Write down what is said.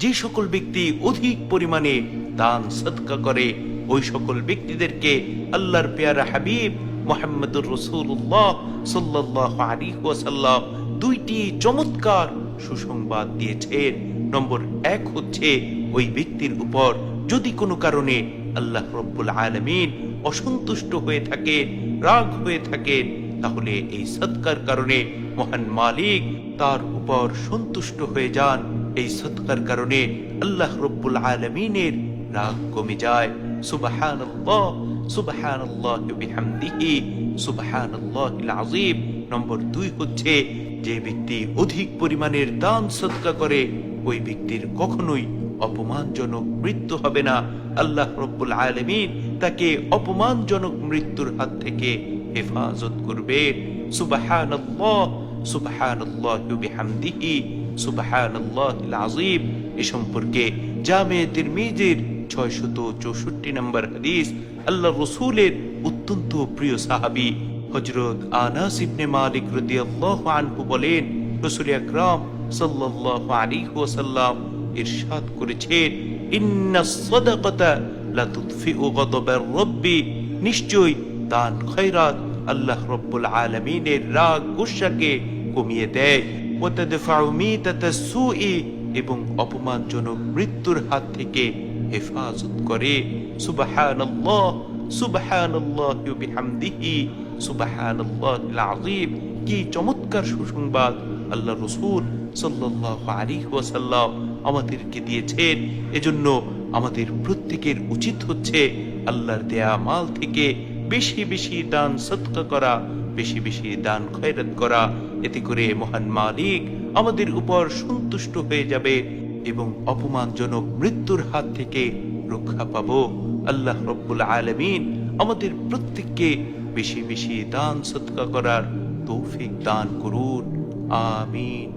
যে সকল ব্যক্তি অধিক পরিমাণে দান সদকা করে ওই সকল ব্যক্তিদেরকে আল্লাহর পেয়ারা হাবিব মুহাম্মদুর রাসূলুল্লাহ সাল্লাল্লাহু আলাইহি ওয়াসাল্লাম দুইটি চমৎকার সুসংবাদ দিয়েছেন। নম্বর 1 হচ্ছে ওই ব্যক্তির উপর যদি কোনো কারণে আল্লাহ রাব্বুল আলামিন অসন্তুষ্ট হয়ে থাকে, রাগ হয়ে থাকে, তাহলে এই সদকার কারণে মহান মালিক তার উপর সন্তুষ্ট হয়ে যান। এই সদকার কারণে আল্লাহ রাব্বুল আলামিনের রাগ কমে যায়। সুবহানাল্লাহ, সুবহানাল্লাহি ওয়া বিহামদিহি, সুবহানাল্লাহিল আযীম। নম্বর 2 হচ্ছে যে ব্যক্তি অধিক পরিমাণের দান সদকা করে ওই ব্যক্তির কখনোই অপমানজনক মৃত্যু হবে না। আল্লাহ রাব্বুল আলামিন তাকে অপমানজনক মৃত্যুর হাত থেকে হেফাজত করবেন। সুবহানাল্লাহ, সুবহানাল্লাহি ওয়া বিহামদিহি, সুবহানাল্লাহিল আযীম। এ সম্পর্কে জামে তিরমিজির 664 নম্বর হাদিস আল্লাহর রাসূলের অত্যন্ত প্রিয় সাহাবী হযরত আনাস ইবনে মালিক রাদিয়াল্লাহু আনহু বলেন, রাসূল আকরাম সাল্লাল্লাহু আলাইহি ওয়াসাল্লাম ইরশাদ করেছেন, ইন্নাস সাদাকাতা লা তুদফিউ গাদাবার রাব্বি, নিশ্চয়ই দান খয়রাত আল্লাহ রাব্বুল আলামিনের রাগ গুসাকে কমিয়ে দেয়। ওয়া তাদফাউ মিতাতাস সুই, এবং অপমানজনক মৃত্যুর হাত থেকে হেফাজত করে। সুবহানাল্লাহ, সুবহানাল্লাহি ওয়া বিহামদিহি, সুবহানাল্লাহিল আযীম। কি চমৎকার সুসংবাদ আল্লাহ রাসূল সাল্লাল্লাহু আলাইহি ওয়াসাল্লাম আমাদেরকে দিয়েছেন। এজন্য আমাদের প্রত্যেকের উচিত হচ্ছে আল্লাহর দেয়া মাল থেকে বেশি বেশি দান সদকা করা, বেশি বেশি দান খয়রাত করা। এতে করে মহান মালিক আমাদের উপর সন্তুষ্ট হয়ে যাবে এবং অপমানজনক মৃত্যুর হাত থেকে রক্ষা পাবো। আল্লাহ রাব্বুল আলামিন আমাদের প্রত্যেককে বেশি বেশি দান সদকা করার তৌফিক দান করুন। আমিন।